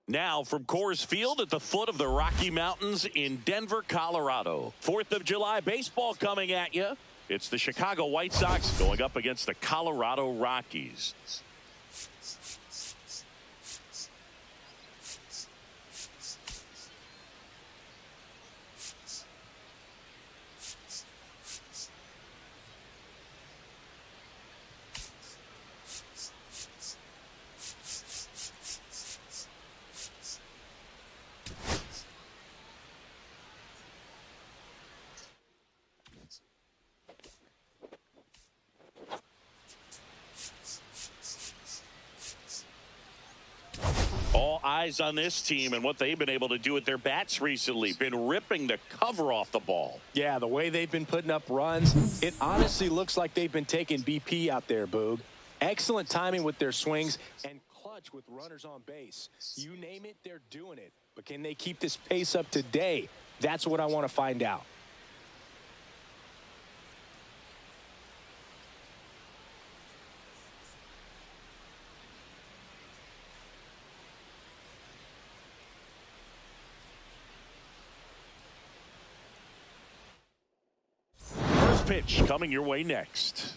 Now from Coors Field at the foot of the Rocky Mountains in Denver, Colorado. 4th of July baseball coming at you. It's the Chicago White Sox going up against the Colorado Rockies. All eyes on this team and what they've been able to do with their bats recently. Been ripping the cover off the ball. Yeah, the way they've been putting up runs, it honestly looks like they've been taking BP out there, Boog. Excellent timing with their swings and clutch with runners on base. You name it, they're doing it. But can they keep this pace up today? That's what I want to find out. Pitch coming your way next.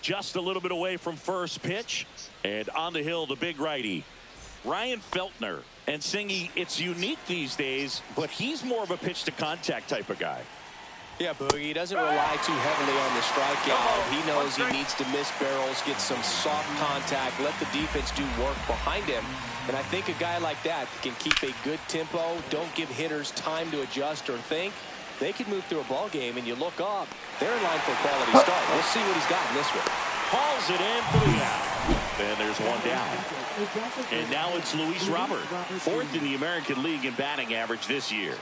Just a little bit away from first pitch, and on the hill the big righty Ryan Feltner. And Singy, it's unique these days, but he's more of a pitch to contact type of guy. Yeah, Boogie, he doesn't rely too heavily on the strikeout. He knows he needs to miss barrels, get some soft contact, let the defense do work behind him. And I think a guy like that can keep a good tempo, don't give hitters time to adjust or think. They can move through a ball game, and you look up, they're in line for a quality start. We'll see what he's got in this one. Hauls it in for the out. And there's one down. And now it's Luis Robert, 4th in the American League in batting average this year.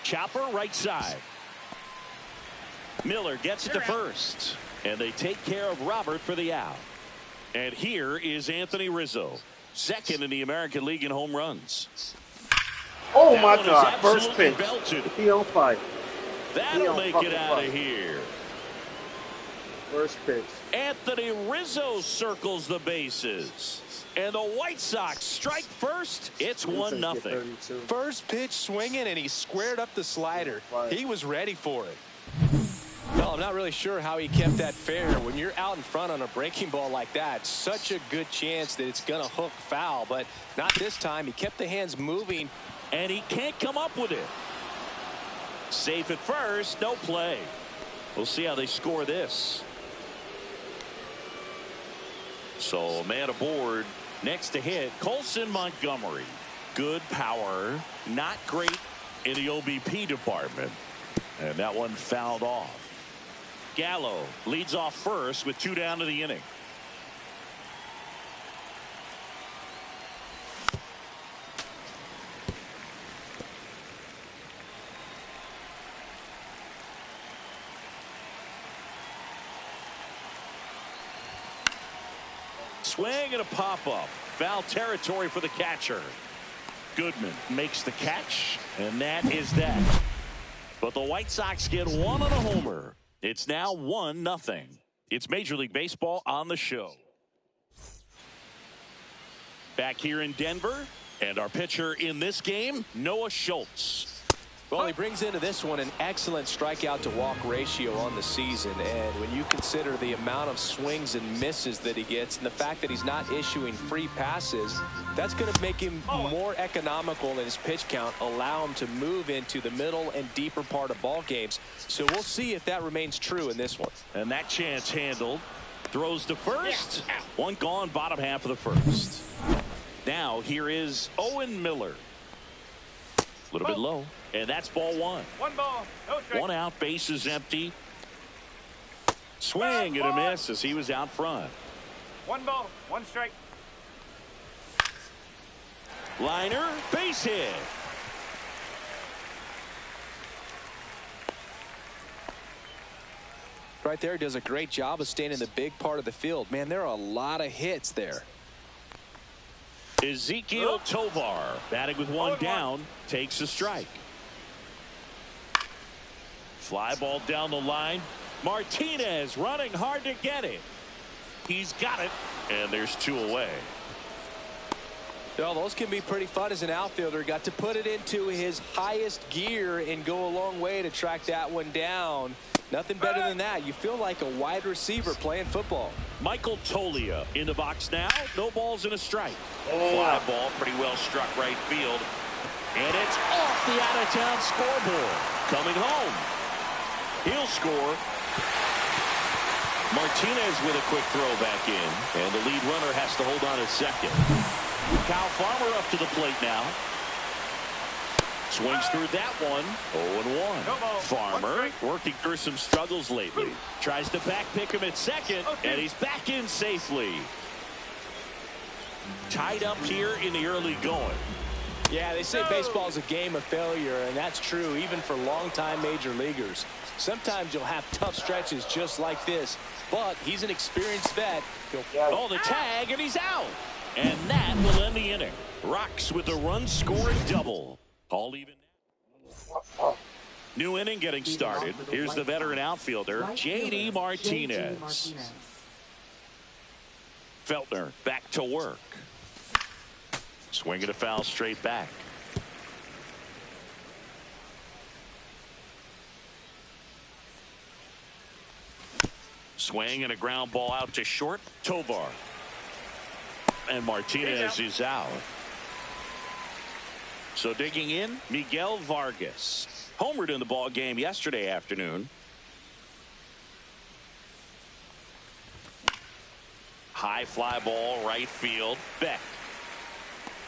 Chopper right side. Miller gets it to first. And they take care of Robert for the out. And here is Anthony Rizzo, second in the American League in home runs. Oh That my one is God! First absolutely pitch. belted. He on fire. That'll make it out of here. First pitch. Anthony Rizzo circles the bases. And the White Sox strike first. It's 1-0. First pitch swinging, and he squared up the slider. He was ready for it. Well, I'm not really sure how he kept that fair. When you're out in front on a breaking ball like that, such a good chance that it's going to hook foul. But not this time. He kept the hands moving. And he can't come up with it. Safe at first. No play. We'll see how they score this. So a man aboard. Next to hit, Colson Montgomery. Good power. Not great in the OBP department. And that one fouled off. Gallo leads off first with 2 down to the inning. Swing and a pop-up. Foul territory for the catcher. Goodman makes the catch, and that is that. But the White Sox get one on a homer. It's now 1-0. It's Major League Baseball on the show. Back here in Denver, and our pitcher in this game, Noah Schultz. Well, he brings into this one an excellent strikeout to walk ratio on the season. And when you consider the amount of swings and misses that he gets and the fact that he's not issuing free passes, that's going to make him more economical in his pitch count, allow him to move into the middle and deeper part of ball games. So we'll see if that remains true in this one. And that chance handled. Throws to first. One gone, bottom half of the first. Now here is Owen Miller. A little bit low. And that's ball one. One ball, no strike. One out, bases empty. Swing and a miss as he was out front. One ball, one strike. Liner, base hit. Right there, does a great job of staying in the big part of the field. Man, there are a lot of hits there. Ezekiel Tovar, batting with one down, takes a strike. Fly ball down the line. Martinez running hard to get it. He's got it, and there's 2 away. Well, those can be pretty fun as an outfielder. Got to put it into his highest gear and go a long way to track that one down. Nothing better than that. You feel like a wide receiver playing football. Michael Tolia in the box now. No balls and a strike. Fly ball pretty well struck right field. And it's off the out-of-town scoreboard. Coming home. He'll score. Martinez with a quick throw back in. And the lead runner has to hold on a second. Kyle Farmer up to the plate now. Swings through that one. 0-1. Farmer working through some struggles lately. Tries to back pick him at second, and he's back in safely. Tied up here in the early going. Yeah, they say baseball is a game of failure, and that's true even for longtime major leaguers. Sometimes you'll have tough stretches just like this, but he's an experienced vet. Oh, the tag, and he's out. And that will end the inning. Rocks with the run-scoring double. All even. New inning getting started. Here's the veteran outfielder, J.D. Martinez. Feltner back to work. Swinging a foul straight back. Swing and a ground ball out to short. Tovar. And Martinez is out. So digging in, Miguel Vargas. Homered in the ball game yesterday afternoon. High fly ball, right field. Beck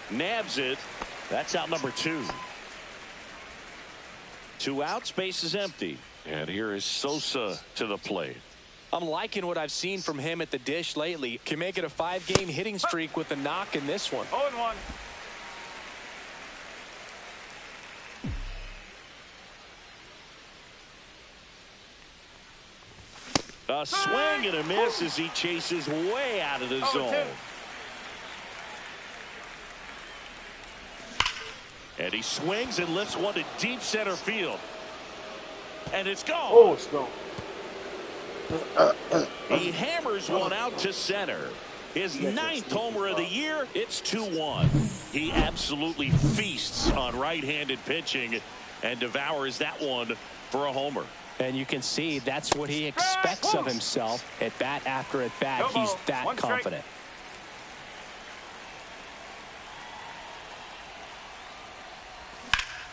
nabs it. That's out number 2. 2 outs, base is empty. And here is Sosa to the plate. I'm liking what I've seen from him at the dish lately. Can make it a 5-game hitting streak with a knock in this one. 0-1. A swing and a miss as he chases way out of the zone. And he swings and lifts one to deep center field. And it's gone. Oh, it's gone. He hammers one out to center. His 9th homer of the year. It's 2-1. He absolutely feasts on right-handed pitching and devours that one for a homer. And you can see that's what he expects of himself at bat after at bat. He's that confident.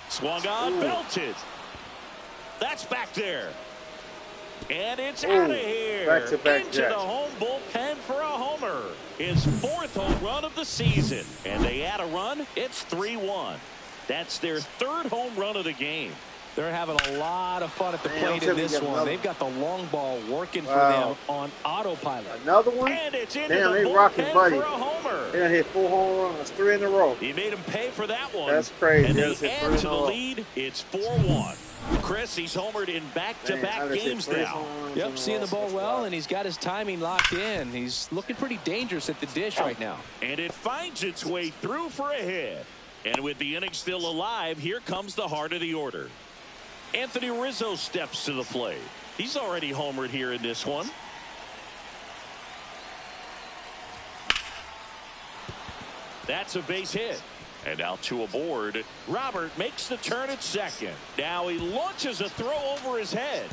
Swung on, belted. That's back there. And it's out of here. Back-to-back into the home bullpen for a homer. His 4th home run of the season. And they add a run. It's 3-1. That's their 3rd home run of the game. They're having a lot of fun at the plate in this one. They've got the long ball working for them on autopilot. Another one? And it's into Damn, the they rocking, buddy. for a homer. They done hit 4 home runs, 3 in a row. He made him pay for that one. That's crazy. And they add to the lead. It's 4-1. Chris, he's homered in back-to-back games now. Yep, seeing the ball well, and he's got his timing locked in. He's looking pretty dangerous at the dish right now. And it finds its way through for a hit. And with the inning still alive, here comes the heart of the order. Anthony Rizzo steps to the plate. He's already homered here in this one. That's a base hit. And now two aboard. Robert makes the turn at second. Now he launches a throw over his head.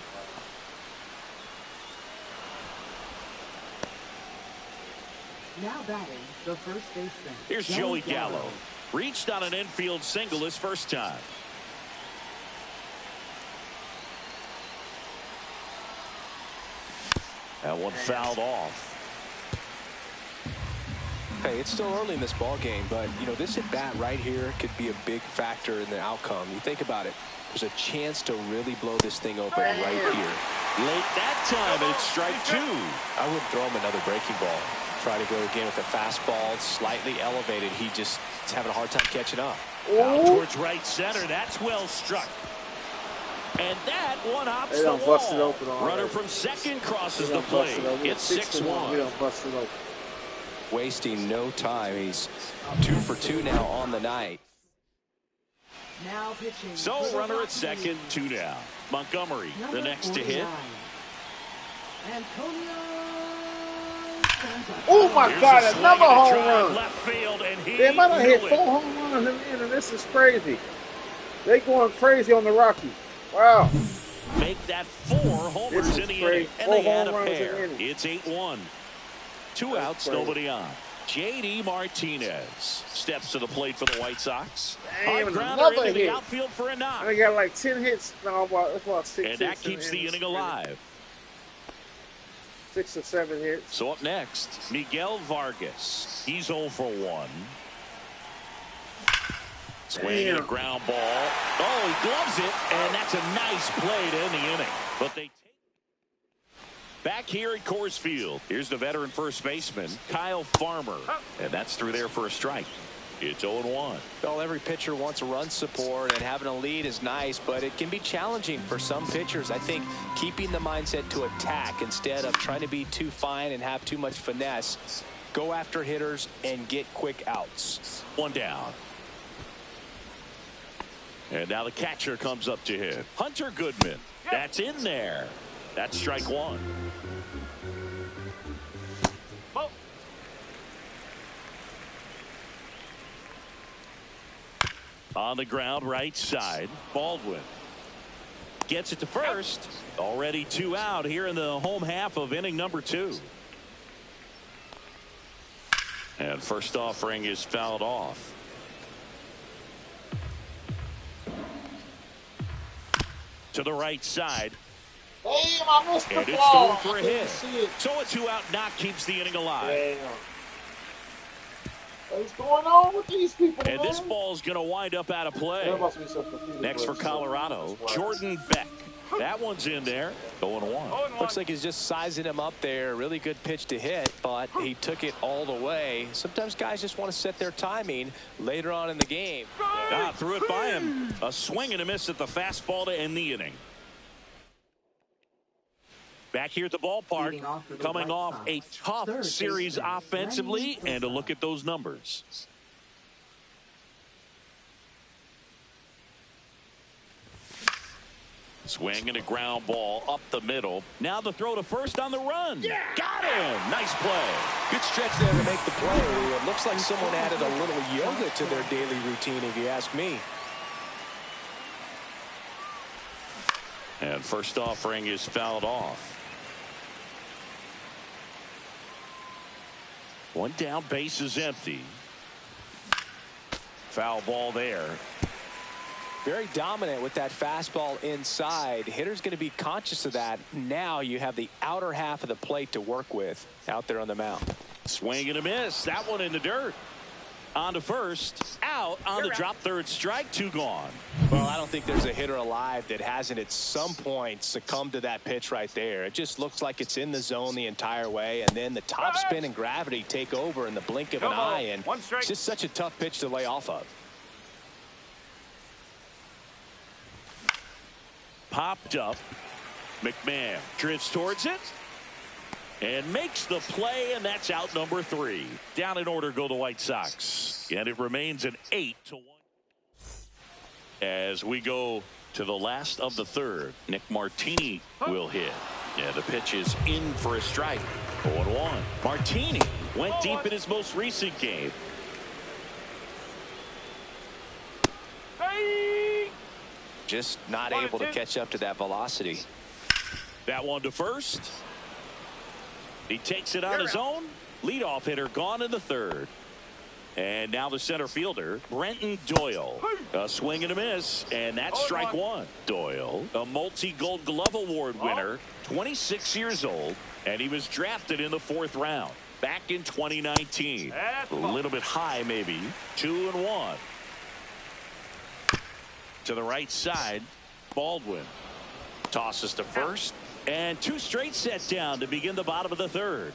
Now batting the first baseman. Here's Joey Gallo. Reached on an infield single his first time. That one fouled off. Hey, it's still early in this ball game, but you know, this at bat right here could be a big factor in the outcome. You think about it, there's a chance to really blow this thing open right here. Late that time, it's strike two. I wouldn't throw him another breaking ball. Try to go again with a fastball, slightly elevated. He just is having a hard time catching up. Out towards right center. That's well struck. And that one hops the bust it wall. open already. Runner from second crosses the plate. It's 6-1. We don't bust it open. Wasting no time. He's 2 for 2 now on the night. Now pitching. So runner at second, 2 down. Montgomery, the next to hit. Oh my God, another home run. Left field, and he They might have hit 4 home runs in the inning. This is crazy. They going crazy on the Rockies. Wow. Make that 4 homers in the inning. And they add a pair. It's 8-1. 2 outs, nobody on. J.D. Martinez steps to the plate for the White Sox. Damn, Grounder another into hit. the outfield for a knock. They got like 10 hits. No, about 6 and hits. that keeps the inning alive. 6 or 7 hits. So up next, Miguel Vargas. He's 0 for 1. Swing and a ground ball. Oh, he gloves it, and that's a nice play to end the inning. But they back here at Coors Field. Here's the veteran first baseman, Kyle Farmer. And that's through there for a strike. It's 0-1. Well, every pitcher wants a run support, and having a lead is nice, but it can be challenging for some pitchers. I think keeping the mindset to attack instead of trying to be too fine and have too much finesse. Go after hitters and get quick outs. 1 down. And now the catcher comes up to hit. Hunter Goodman. That's in there. That's strike 1. On the ground, right side. Baldwin gets it to first. Already 2 out here in the home half of inning number 2. And first offering is fouled off. To the right side. Damn, I missed the And it's ball. thrown for a hit. So a 2 out knock keeps the inning alive. Damn. What's going on with these people, And man? this ball's going to wind up out of play. There must be some confusion. Next for Colorado, Jordan Beck. That one's in there. 0-1. Looks like he's just sizing him up there. Really good pitch to hit, but he took it all the way. Sometimes guys just want to set their timing later on in the game. Threw it by him. A swing and a miss at the fastball to end the inning. Back here at the ballpark, coming off a tough series offensively, and a look at those numbers. Swinging a ground ball up the middle. Now the throw to first on the run. Yeah! Got him! Nice play. Good stretch there to make the play. It looks like someone added a little yoga to their daily routine, if you ask me. And first offering is fouled off. One down, base is empty. Foul ball there. Very dominant with that fastball inside. Hitter's going to be conscious of that. Now you have the outer half of the plate to work with out there on the mound. Swing and a miss. That one in the dirt. On to first. Out on the drop, third strike. 2 gone. Well, I don't think there's a hitter alive that hasn't at some point succumbed to that pitch right there. It just looks like it's in the zone the entire way, and then the top spin and gravity take over in the blink of an eye, and it's just such a tough pitch to lay off of. Popped up. McMahon drifts towards it and makes the play, and that's out number 3. Down in order go the White Sox, and it remains an 8-1 as we go to the last of the third. Nick Martini will hit. Yeah, the pitch is in for a strike. 0-1. Martini went deep in his most recent game. Just not able to catch up to that velocity. That one to first. He takes it on his own. Leadoff hitter gone in the third. And now the center fielder, Brenton Doyle. A swing and a miss, and that's strike 1. Doyle, a multi-Gold Glove Award winner, 26 years old, and he was drafted in the 4th round back in 2019. A little bit high, maybe. 2-1. To the right side, Baldwin tosses to first, and 2 straight set down to begin the bottom of the third.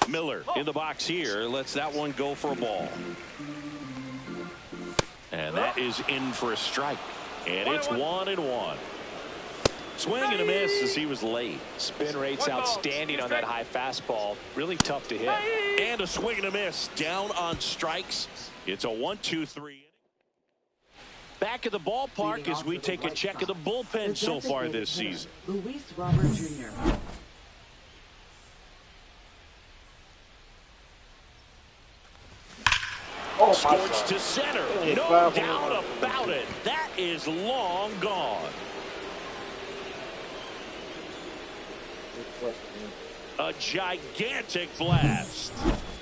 Miller in the box here lets that one go for a ball, and that is in for a strike, and it's 1-1. Swing and a miss as he was late. Spin rate's outstanding on that high fastball. Really tough to hit. And a swing and a miss down on strikes. It's a 1-2-3. Back at the ballpark as we take a check of the bullpen so far this season. Luis Robert Jr. Scorched to center. No doubt about it. That is long gone. A gigantic blast.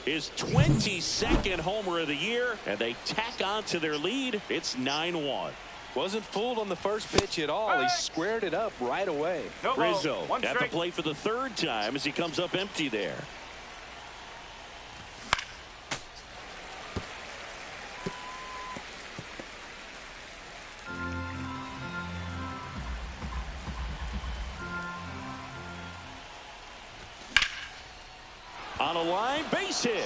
His 22nd homer of the year, and they tack on to their lead. It's 9-1. Wasn't fooled on the first pitch at all. He squared it up right away. Rizzo at the plate for the 3rd time as he comes up empty there. On a line, base hit.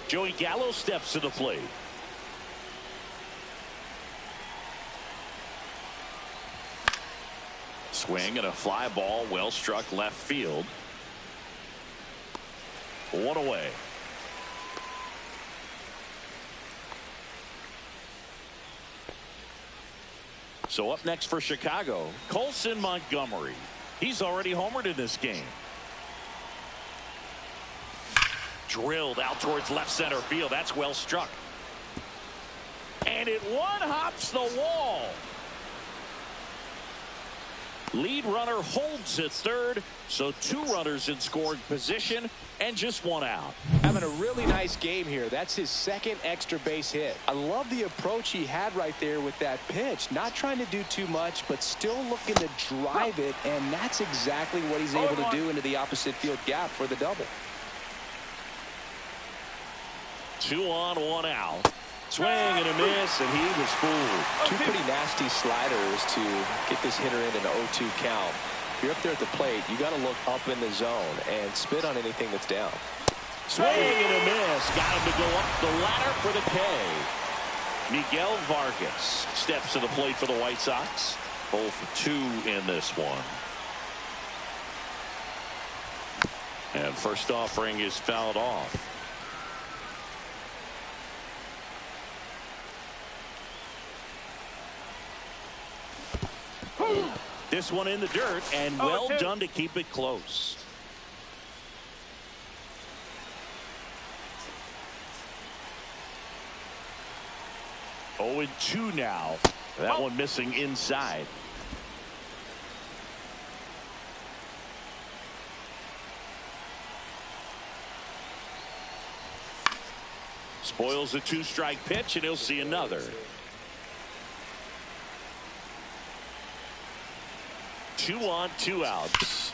Joey Gallo steps to the plate. Swing and a fly ball, well struck left field. 1 away. So up next for Chicago, Colson Montgomery. He's already homered in this game. Drilled out towards left center field. That's well struck. And it one-hops the wall. Lead runner holds at third, so 2 runners in scoring position and just 1 out. Having a really nice game here. That's his 2nd extra base hit. I love the approach he had right there with that pitch. Not trying to do too much, but still looking to drive it, and that's exactly what he's able to do into the opposite field gap for the double. 2 on, 1 out. Swing and a miss, and he was fooled. 2 pretty nasty sliders to get this hitter in an 0-2 count. If you're up there at the plate, you got to look up in the zone and spit on anything that's down. Swing and a miss. Got him to go up the ladder for the K. Miguel Vargas steps to the plate for the White Sox. 0 for 2 in this one. And first offering is fouled off. This one in the dirt, and well done to keep it close. Oh, and 2 now. That one missing inside. Spoils a 2-strike pitch, and he'll see another. 2 on, 2 outs.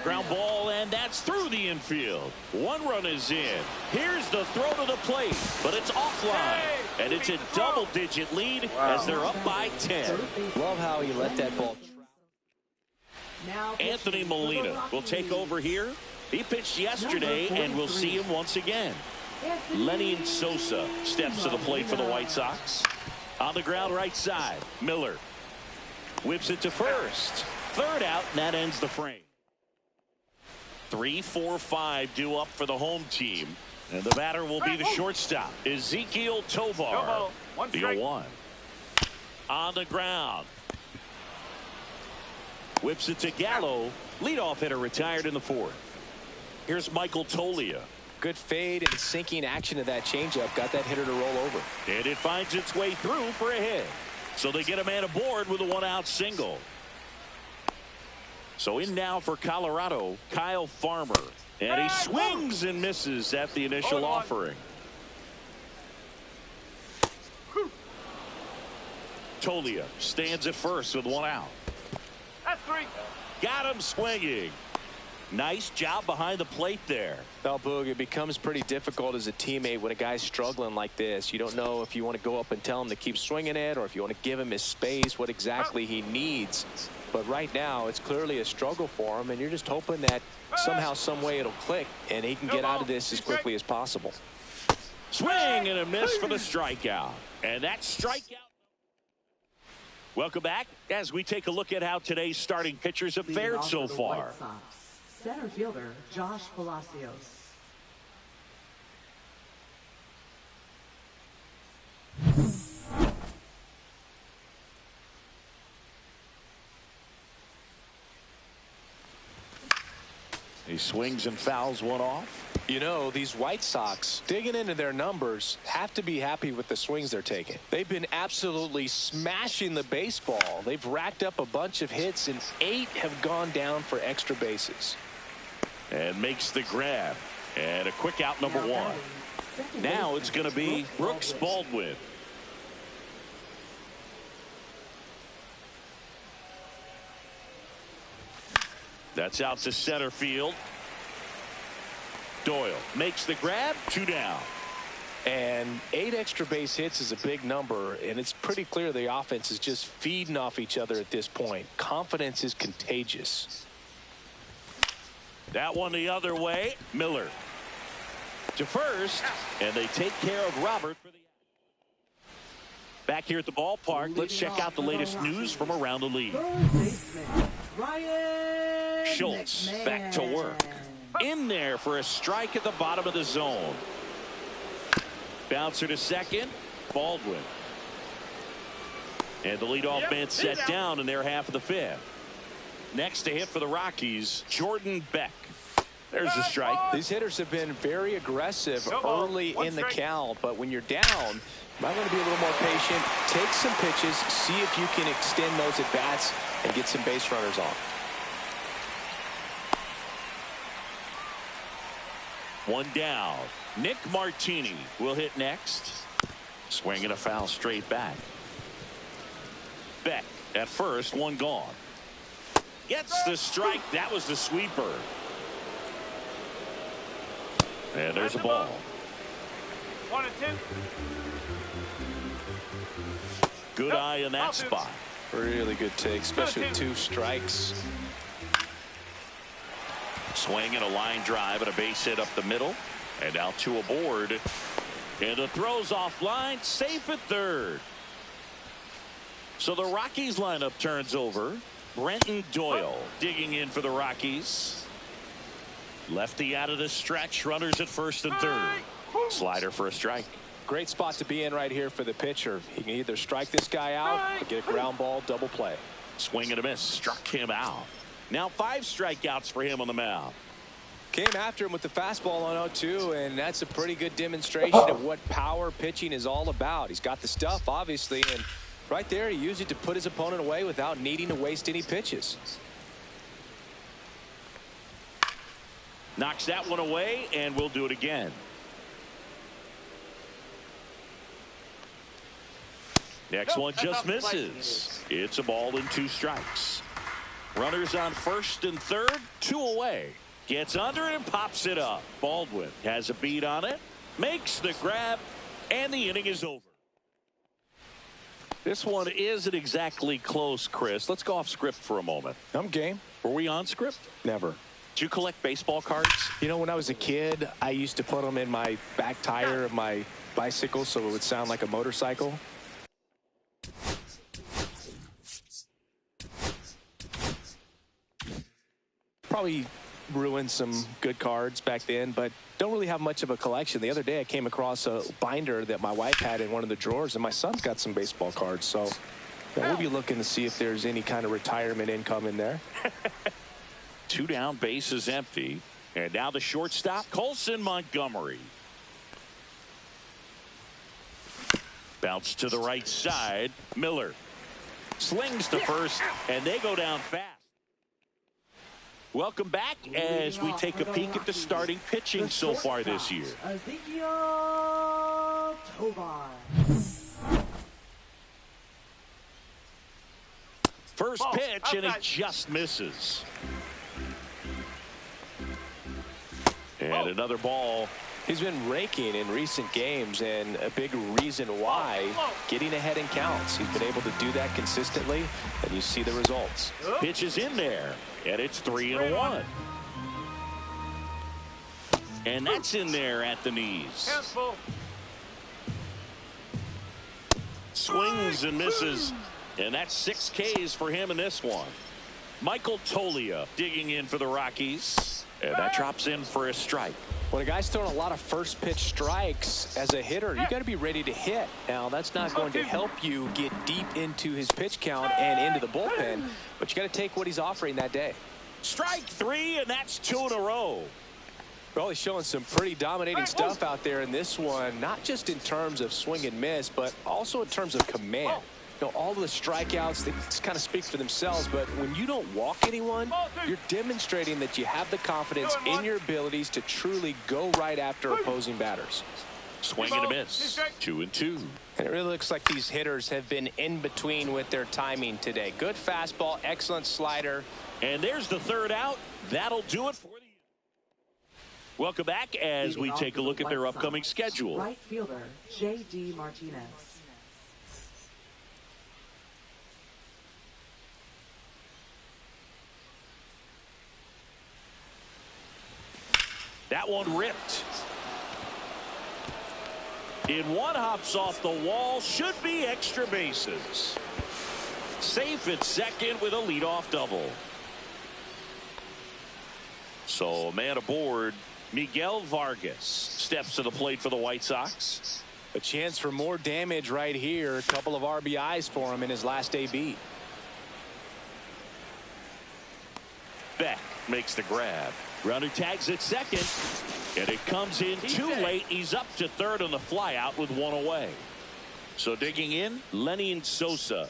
Ground ball, and that's through the infield. 1 run is in. Here's the throw to the plate, but it's offline. And it's a double-digit lead as they're up by 10. Love how he let that ball. Anthony Molina will take over here. He pitched yesterday, and we'll see him once again. Lenny Sosa steps to the plate for the White Sox. On the ground right side, Miller whips it to first. 3rd out, and that ends the frame. 3, 4, 5 due up for the home team. And the batter will be the shortstop, Ezekiel Tovar. The 0-1. On the ground. Whips it to Gallo. Leadoff hitter retired in the 4th. Here's Michael Toglia. Good fade and sinking action of that changeup. Got that hitter to roll over. And it finds its way through for a hit. So they get a man aboard with a 1-out single. So in now for Colorado, Kyle Farmer. And he swings and misses at the initial offering. Toglia stands at first with 1 out. That's 3. Got him swinging. Nice job behind the plate there. Well, Boog, it becomes pretty difficult as a teammate when a guy's struggling like this. You don't know if you want to go up and tell him to keep swinging it, or if you want to give him his space, what exactly he needs. But right now, it's clearly a struggle for him, and you're just hoping that somehow, some way it'll click, and he can get out of this as quickly as possible. Swing and a miss for the strikeout. And that strikeout. Welcome back as we take a look at how today's starting pitchers have fared so far. Center fielder Josh Palacios. He swings and fouls one off. You know, these White Sox, digging into their numbers, have to be happy with the swings they're taking. They've been absolutely smashing the baseball. They've racked up a bunch of hits, and 8 have gone down for extra bases. And makes the grab. And a quick out, number 1. Now it's going to be Brooks Baldwin. That's out to center field. Doyle makes the grab. 2 down. And 8 extra base hits is a big number, and it's pretty clear the offense is just feeding off each other at this point. Confidence is contagious. That one the other way. Miller to first, and they take care of Robert for the back here at the ballpark. Let's check out the latest news from around the league. Schultz back to work. In there for a strike at the bottom of the zone. Bouncer to second. Baldwin. And the leadoff man set down in their half of the 5th. Next to hit for the Rockies, Jordan Beck. There's a strike. These hitters have been very aggressive early in the count, but when you're down, you might want to be a little more patient. Take some pitches, see if you can extend those at bats and get some base runners on. 1 down. Nick Martini will hit next. Swinging a foul straight back. Beck at first, 1 gone. Gets the strike. That was the sweeper. And there's a ball. 1 and 2. Good eye in that spot. Really good take, especially with 2 strikes. Swing and a line drive and a base hit up the middle. And now 2 aboard. And the throw's offline, safe at third. So the Rockies lineup turns over. Brenton Doyle digging in for the Rockies. Lefty out of the stretch. Runners at first and third. Slider for a strike. Great spot to be in right here for the pitcher. He can either strike this guy out or get a ground ball, double play. Swing and a miss. Struck him out. Now 5 strikeouts for him on the mound. Came after him with the fastball on 0-2, and that's a pretty good demonstration of what power pitching is all about. He's got the stuff, obviously, and right there he used it to put his opponent away without needing to waste any pitches. Knocks that one away, and we'll do it again. Next one just misses. It's a ball and 2 strikes. Runners on first and third, 2 away. Gets under it and pops it up. Baldwin has a beat on it, makes the grab, and the inning is over. This one isn't exactly close, Chris. Let's go off script for a moment. I'm game. Were we on script? Never. Did you collect baseball cards? You know, when I was a kid, I used to put them in my back tire of my bicycle so it would sound like a motorcycle. Probably ruined some good cards back then, but don't really have much of a collection. The other day I came across a binder that my wife had in one of the drawers, and my son's got some baseball cards, so we'll be looking to see if there's any kind of retirement income in there. 2 down, bases empty, and now the shortstop, Colson Montgomery. Bounce to the right side. Miller slings to first, and they go down fast. Welcome back as we take a peek at the starting pitching so far this year. S.V.G. First pitch, and it just misses. And another ball. He's been raking in recent games, and a big reason why, getting ahead in counts. He's been able to do that consistently, and you see the results. Pitch is in there, and it's 3-1. And that's in there at the knees. Swings and misses, and that's 6 Ks for him in this one. Michael Tolia digging in for the Rockies, and that drops in for a strike. When a guy's throwing a lot of first pitch strikes as a hitter, you got to be ready to hit. Now, that's not going to help you get deep into his pitch count and into the bullpen, but you got to take what he's offering that day. Strike 3, and that's 2 in a row. Well, he's showing some pretty dominating stuff out there in this one, not just in terms of swing and miss, but also in terms of command. You know, all the strikeouts, they kind of speak for themselves, but when you don't walk anyone, you're demonstrating that you have the confidence in your abilities to truly go right after opposing batters. Swing and a miss. 2-2. And it really looks like these hitters have been in between with their timing today. Good fastball, excellent slider. And there's the third out. That'll do it for the year. Welcome back as we take a look at their upcoming schedule. Right fielder, J.D. Martinez. That one ripped. In one, hops off the wall. Should be extra bases. Safe at second with a leadoff double. So a man aboard. Miguel Vargas steps to the plate for the White Sox. A chance for more damage right here. A couple of RBIs for him in his last AB. Beck makes the grab. Runner tags at second, and it comes in too late. He's up to third on the flyout with 1 away. So digging in, Lenny Sosa.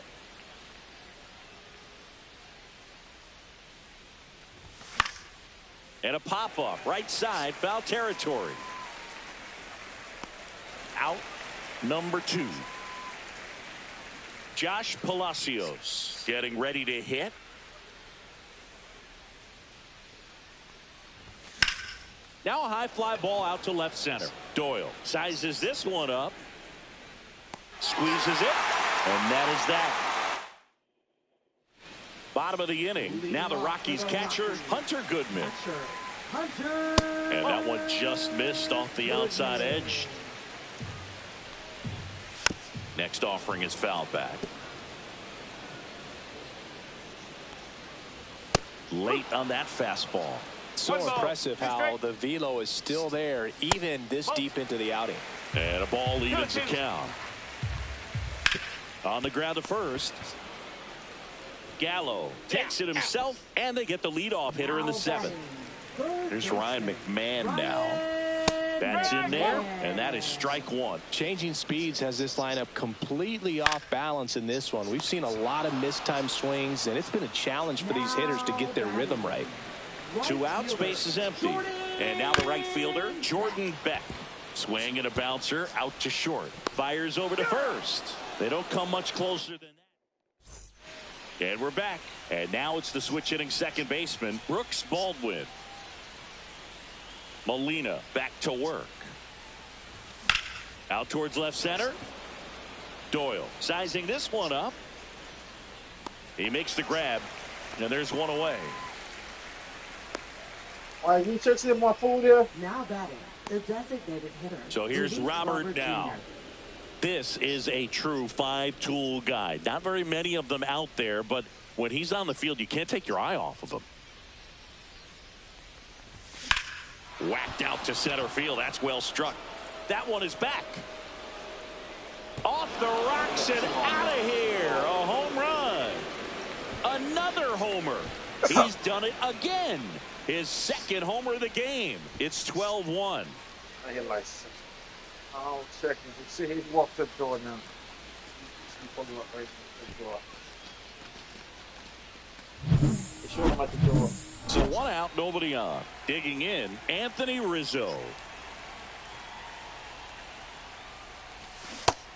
And a pop-up, right side, foul territory. Out number 2. Josh Palacios getting ready to hit. Now a high fly ball out to left center. Doyle sizes this one up. Squeezes it. And that is that. Bottom of the inning. Now the Rockies catcher, Hunter Goodman. And that one just missed off the outside edge. Next offering is fouled back. Late on that fastball. So impressive how the velo is still there even this deep into the outing. And a ball evens the count. On the ground to first. Gallo takes it himself, and they get the leadoff hitter in the 7th. Here's Ryan McMahon now. That's in there, and that is strike 1. Changing speeds has this lineup completely off balance in this one. We've seen a lot of mistimed swings, and it's been a challenge for these hitters to get their rhythm right. 2 outs, base is empty. And now the right fielder, Jordan Beck. Swing and a bouncer out to short. Fires over to first. They don't come much closer than that. And we're back. And now it's the switch hitting second baseman, Brooks Baldwin. Molina back to work. Out towards left center. Doyle sizing this one up. He makes the grab, and there's one away. All right, you check some more food there. Now batting, the designated hitter. So here's Robert now. Jr. This is a true 5-tool guy. Not very many of them out there, but when he's on the field, you can't take your eye off of him. Whacked out to center field. That's well struck. That one is back. Off the rocks and out of here. A home run. Another homer. He's done it again. His second homer of the game. It's 12-1. I hear like, I'll check him. See, he's walked to the door now. He's pulling up right to the door. They showed him at the door. So 1 out, nobody on. Digging in, Anthony Rizzo.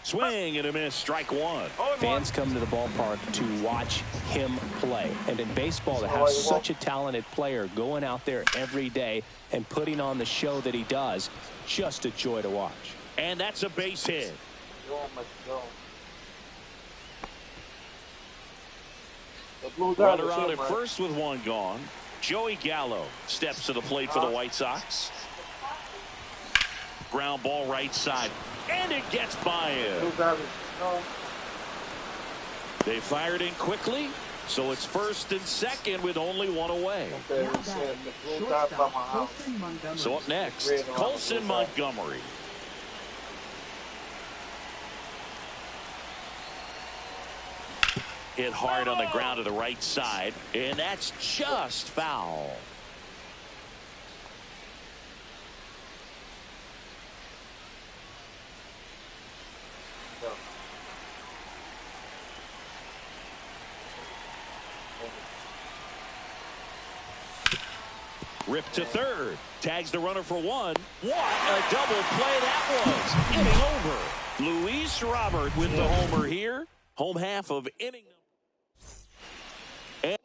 Swing and a miss, strike 1. Fans come to the ballpark to watch him play. And in baseball, to have such a talented player going out there every day and putting on the show that he does, just a joy to watch. And that's a base hit. Runner out at first with 1 gone. Joey Gallo steps to the plate for the White Sox. Ground ball right side. And it gets by him. They fired in quickly, so it's first and second with only 1 away. So up next, Colson Montgomery. Hit hard on the ground to the right side, and that's just foul. Ripped to third. Tags the runner for 1. What a double play that was. Inning over. Luis Robert with the homer here. Home half of inning. And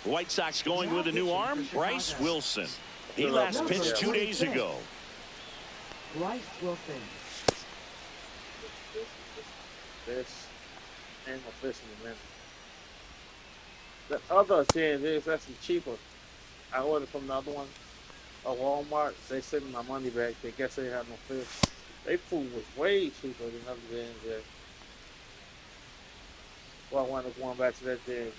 White Sox going with a new arm, Bryce Wilson. He last pitched 2 days ago. Bryce Wilson. This and a fish in a minute. The other thing is that's cheaper. I ordered from the other one, a Walmart. They sent me my money back. They guess they had no fish. Their food was way cheaper than other things there. Well, I wound up going back to that day.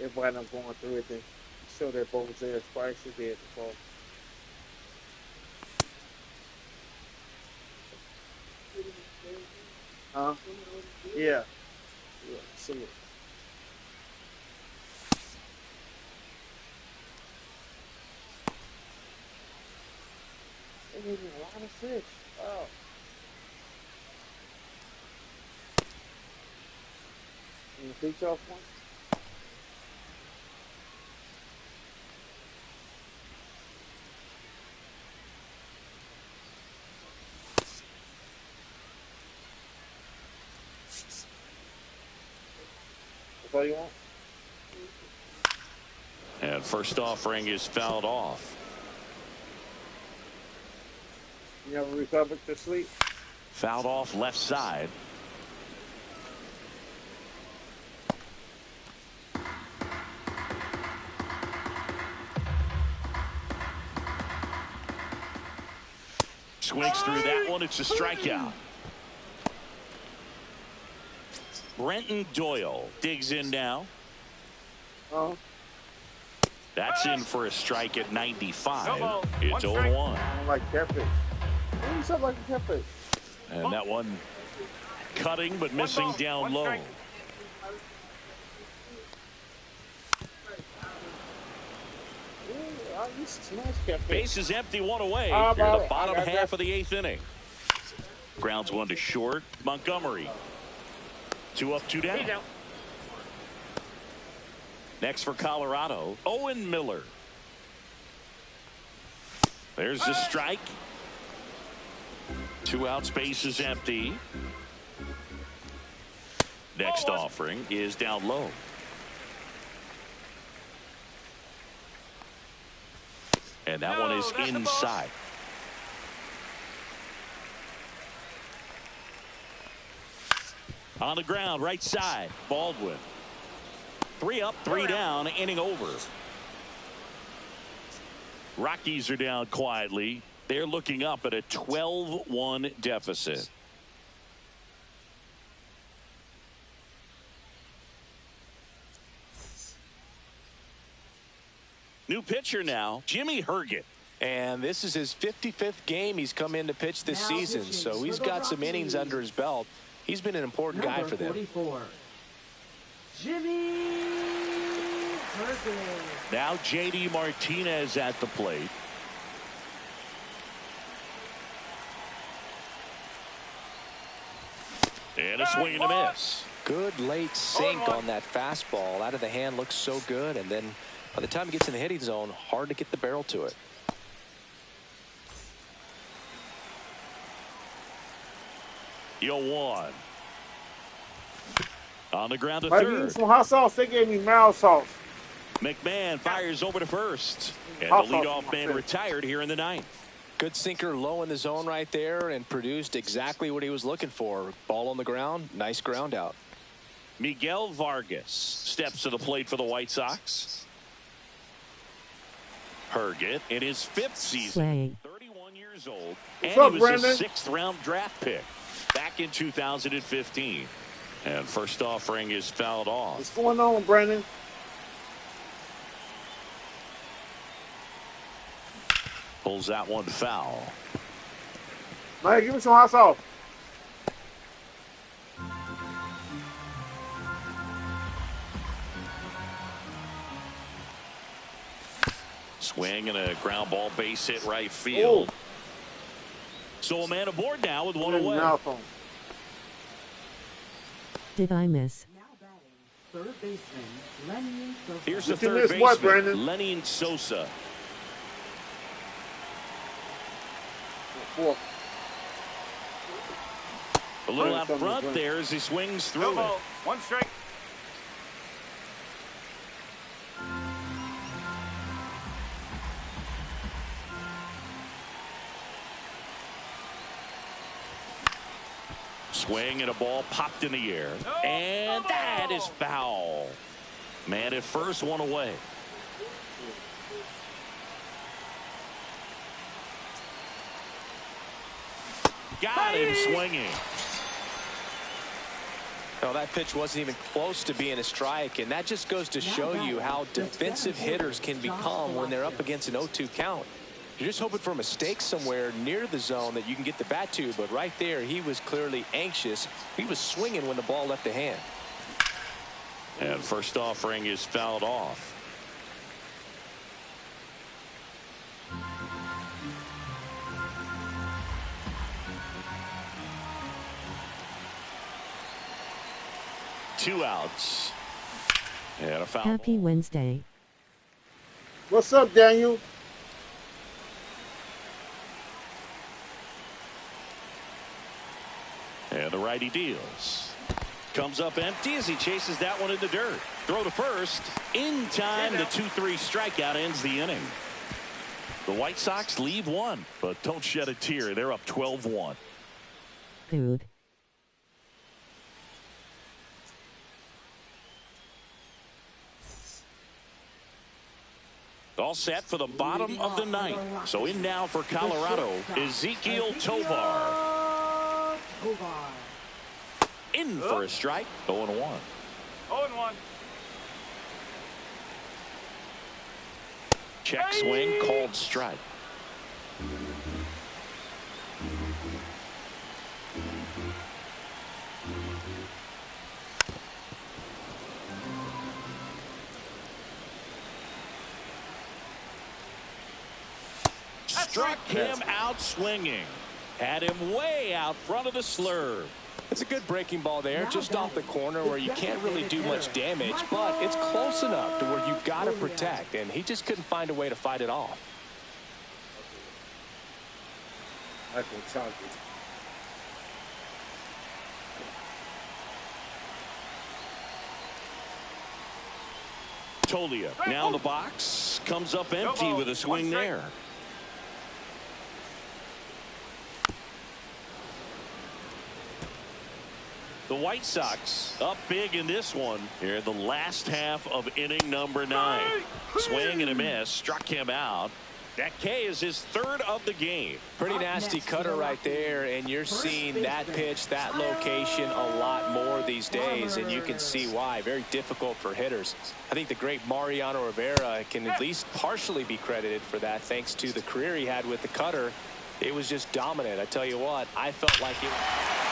Everybody I'm going through it. They show that both was there. Price is there before. Huh? Yeah. Yeah, see it. They gave me a lot of fish. Wow. You want to feature off one? That's all you want? And first offering is fouled off. You never recovered to sleep? Fouled off left side. swings through that one. It's a strikeout. Brenton Doyle digs in now. Oh. That's in for a strike at 95. No, It's 0-1. I don't like catfish. You sound like a catfish. And that one cutting but missing ball, down one low. strike. Ooh, I used to smash catfish. Base is empty, one away. How Here in about the it? bottom I got half that. of the 8th inning. Grounds one to short. Montgomery. 2 up, 2 down. He's out. Next for Colorado, Owen Miller. There's the strike. 2 outs, base is empty. Next offering is down low. And that one is that's the ball. inside. On the ground, right side, Baldwin. 3 up, 3 down, inning over. Rockies are down quietly. They're looking up at a 12-1 deficit. New pitcher now, Jimmy Herget. And this is his 55th game he's come in to pitch this Now season, pitching so he's for the got some innings Rockies. under his belt. He's been an important guy for them. 44. Jimmy Herget. Now J.D. Martinez at the plate. And a swing and a miss. Good late sink on that fastball. Out of the hand, looks so good, and then by the time he gets in the hitting zone, hard to get the barrel to it. Yo, 1. On the ground to Like, you third. some hot sauce. They gave me mild sauce. McMahon fires over to first. And Hot the sauce leadoff on my man face. retired here in the 9th. Good sinker low in the zone right there and produced exactly what he was looking for. Ball on the ground, nice ground out. Miguel Vargas steps to the plate for the White Sox. Herget in his 5th season. 31 years old. And up, he was Brandon? a 6th-round draft pick back in 2015. And first offering is fouled off. What's going on, Brandon? Pulls that one foul. Man, give me some hot sauce. Swing and a ground ball base hit right field. Ooh. So a man aboard now with 1 Good away. mouth on. Did I miss? Now batting, third baseman, Lenny Sosa. Here's the Did you third miss what, baseman, Brandon? Lenny Sosa. 4. A little Right, out something's front right. there as he swings No through it. ball, 1 strike. Swing and a ball popped in the air. And that is foul. Man at first, 1 away. Got him swinging. No, that pitch wasn't even close to being a strike, and that just goes to show you how defensive hitters can become when they're up against an 0-2 count. You're just hoping for a mistake somewhere near the zone that you can get the bat to, but right there, he was clearly anxious. He was swinging when the ball left the hand. And first offering is fouled off. Two outs. And a foul. Happy Wednesday. What's up, Daniel? And the righty deals. Comes up empty as he chases that one in the dirt. Throw to first. In time, the 2-3 strikeout ends the inning. The White Sox leave 1, but don't shed a tear. They're up 12-1. Dude. All set for the bottom of the ninth. So in now for Colorado, Ezequiel Tovar. In for a strike, 0-1. 0-1. Check swing, called strike. Struck him out swinging. Had him way out front of the slurve. It's a good breaking ball there, just off the corner where you can't really do much damage, but it's close enough to where you've got to protect, and he just couldn't find a way to fight it off. Tolia now in the box, comes up empty with a swing there. The White Sox up big in this one here in the last half of inning number 9. Swing and a miss, struck him out. That K is his third of the game. Pretty nasty cutter right there, and you're seeing that pitch, that location a lot more these days, and you can see why. Very difficult for hitters. I think the great Mariano Rivera can at least partially be credited for that, thanks to the career he had with the cutter. It was just dominant. I tell you what, I felt like it.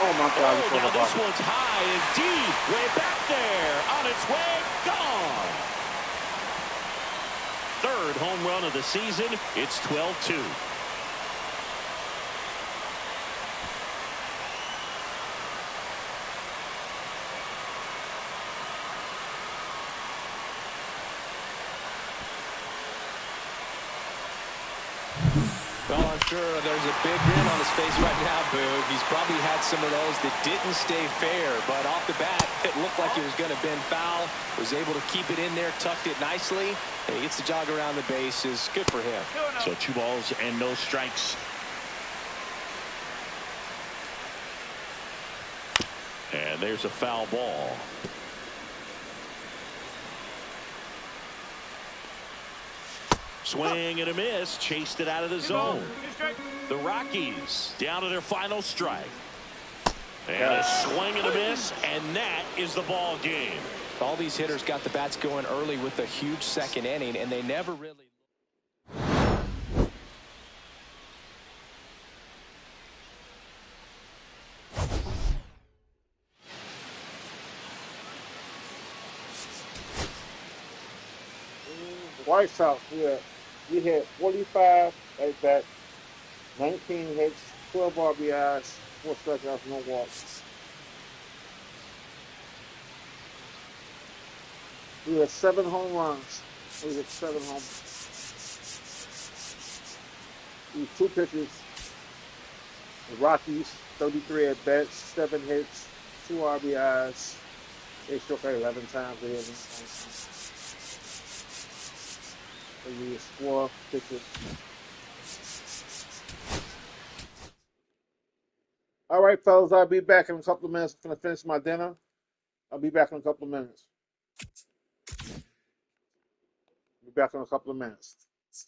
Oh, my God. Oh, now this one's high and deep, way back there, on its way, gone. Third home run of the season. It's 12-2. Well, I'm sure there's a big grin on his face right now, Boog. He's probably had some of those that didn't stay fair, but off the bat, it looked like it was going to bend foul. Was able to keep it in there, tucked it nicely, and he gets the jog around the bases. Good for him. So 2 balls and no strikes. And there's a foul ball. Swing and a miss, chased it out of the zone. The Rockies down to their final strike. And a swing and a miss, and that is the ball game. All these hitters got the bats going early with a huge second inning, and they never really. White Sox, we had 45 at bat, 19 hits, 12 RBIs, 4 strikeouts, no walks. We had 7 home runs. We had 7 home runs. We had 2 pitchers. The Rockies, 33 at bats, 7 hits, 2 RBIs. They struck out 11 times. They had we used 4 pitchers. All right, fellas, I'll be back in a couple of minutes. I'm going to finish my dinner. I'll be back in a couple of minutes. Be back in a couple of minutes.